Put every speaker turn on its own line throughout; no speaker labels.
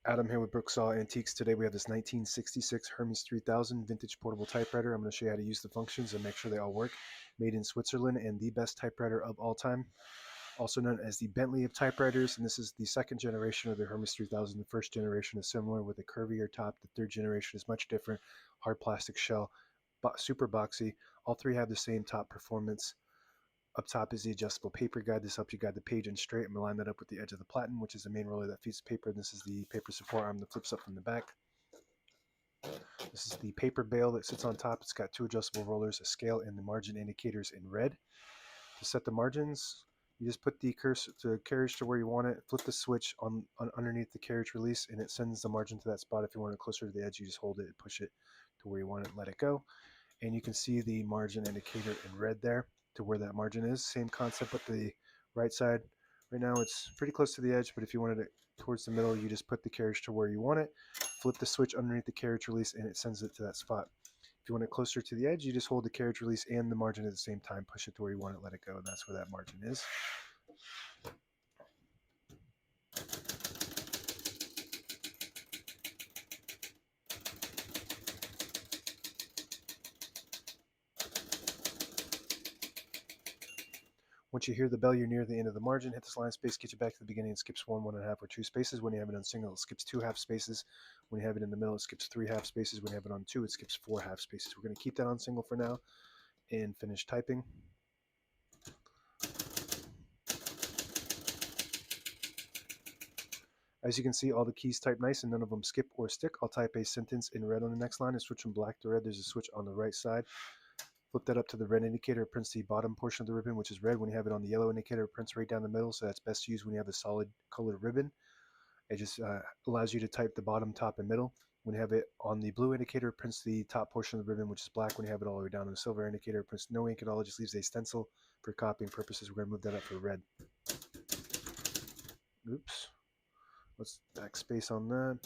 Adam here with Brooksaw Antiques. Today we have this 1966 Hermes 3000 vintage portable typewriter. I'm going to show you how to use the functions and make sure they all work. Made in Switzerland and the best typewriter of all time. Also known as the Bentley of typewriters, and this is the second generation of the Hermes 3000. The first generation is similar with a curvier top. The third generation is much different. Hard plastic shell, super boxy. All three have the same top performance. Up top is the adjustable paper guide. This helps you guide the page in straight. I'm going to line that up with the edge of the platen, which is the main roller that feeds the paper. And this is the paper support arm that flips up from the back. This is the paper bale that sits on top. It's got two adjustable rollers, a scale, and the margin indicators in red. To set the margins, you just put the cursor to the carriage to where you want it, flip the switch on underneath the carriage release, and it sends the margin to that spot. If you want it closer to the edge, you just hold it and push it to where you want it and let it go. And you can see the margin indicator in red there to where that margin is. Same concept with the right side. Right now it's pretty close to the edge, but if you wanted it towards the middle, you just put the carriage to where you want it, flip the switch underneath the carriage release, and it sends it to that spot. If you want it closer to the edge, you just hold the carriage release and the margin at the same time, push it to where you want it, let it go, and that's where that margin is. Once you hear the bell, you're near the end of the margin. Hit this line space, get you back to the beginning. It skips one, 1.5, or 2 spaces. When you have it on single, it skips 2 half spaces. When you have it in the middle, it skips 3 half spaces. When you have it on 2, it skips 4 half spaces. We're going to keep that on single for now and finish typing. As you can see, all the keys type nice and none of them skip or stick. I'll type a sentence in red on the next line and switch from black to red. There's a switch on the right side. Flip that up to the red indicator, it prints the bottom portion of the ribbon, which is red. When you have it on the yellow indicator, it prints right down the middle, so that's best to use when you have a solid colored ribbon. It just allows you to type the bottom, top, and middle. When you have it on the blue indicator, it prints the top portion of the ribbon, which is black. When you have it all the way down on the silver indicator, it prints no ink at all. It just leaves a stencil for copying purposes. We're going to move that up for red. Oops. Let's backspace on that.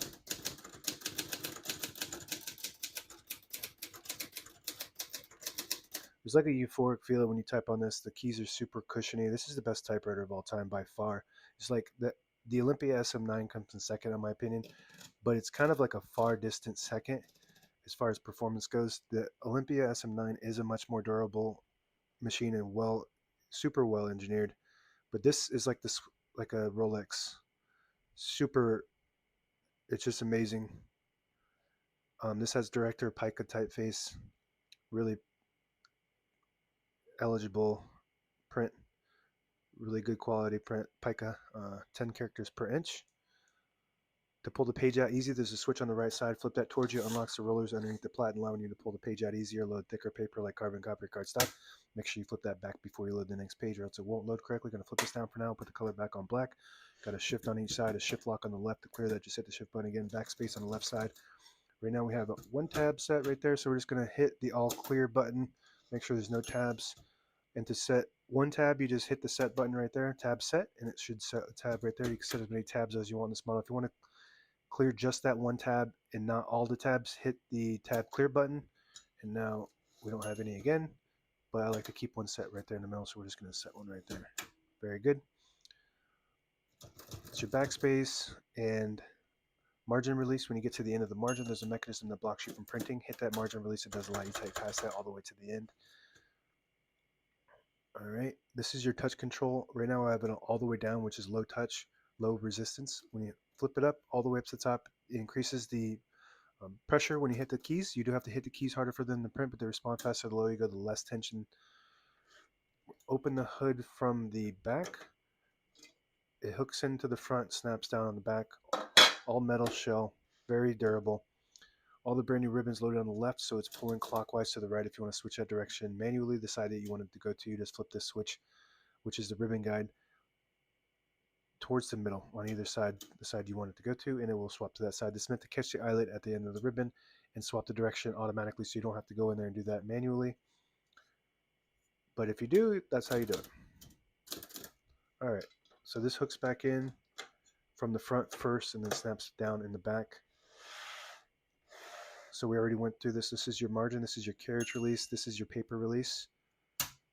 There's like a euphoric feeling when you type on this. The keys are super cushiony. This is the best typewriter of all time by far. It's like the Olympia SM9 comes in second, in my opinion, but it's kind of like a far distant second as far as performance goes. The Olympia SM9 is a much more durable machine and super well engineered, but this is like like a Rolex. Super, it's just amazing. This has director pica typeface, really eligible print, really good quality print, pica, 10 characters per inch. To pull the page out easy, there's a switch on the right side. Flip that towards you, unlocks the rollers underneath the platen, allowing you to pull the page out easier. Load thicker paper like carbon copy or cardstock. Make sure you flip that back before you load the next page or else it won't load correctly. Going to flip this down for now, put the color back on black. Got a shift on each side, a shift lock on the left to clear that. Just hit the shift button again, backspace on the left side. Right now we have one tab set right there, so we're just going to hit the all clear button. Make sure there's no tabs. And to set one tab, you just hit the set button right there, tab set, and it should set a tab right there. You can set as many tabs as you want in this model. If you want to clear just that one tab and not all the tabs, hit the tab clear button. And now we don't have any again, but I like to keep one set right there in the middle, so we're just going to set one right there. Very good. It's your backspace and margin release. When you get to the end of the margin, there's a mechanism that blocks you from printing. Hit that margin release. It does allow you to type past that all the way to the end. All right, this is your touch control. Right now I have it all the way down, which is low touch, low resistance. When you flip it up all the way up to the top, it increases the pressure when you hit the keys. You do have to hit the keys harder for them to print, but they respond faster the lower you go, the less tension. Open the hood from the back. It hooks into the front, snaps down on the back. All metal shell, very durable. All the brand new ribbons loaded on the left, so it's pulling clockwise to the right if you want to switch that direction. Manually, the side that you want it to go to, you just flip this switch, which is the ribbon guide, towards the middle on either side, the side you want it to go to, and it will swap to that side. This is meant to catch the eyelet at the end of the ribbon and swap the direction automatically, so you don't have to go in there and do that manually. But if you do, that's how you do it. All right, so this hooks back in from the front first and then snaps down in the back. So we already went through this. This is your margin, this is your carriage release, this is your paper release,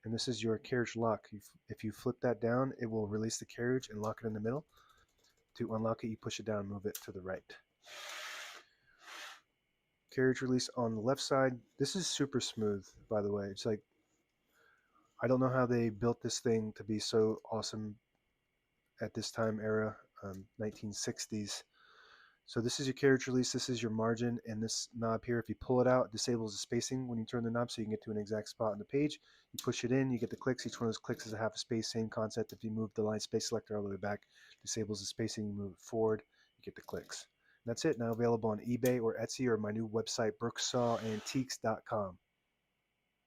and this is your carriage lock. If you flip that down, it will release the carriage and lock it in the middle. To unlock it, you push it down and move it to the right. Carriage release on the left side. This is super smooth, by the way. It's like, I don't know how they built this thing to be so awesome at this time era, 1960s. So this is your carriage release, this is your margin, and this knob here, if you pull it out, it disables the spacing when you turn the knob so you can get to an exact spot on the page. You push it in, you get the clicks. Each one of those clicks is a half a space. Same concept. If you move the line space selector all the way back, disables the spacing, you move it forward, you get the clicks. And that's it. Now available on eBay or Etsy or my new website, brooksawantiques.com.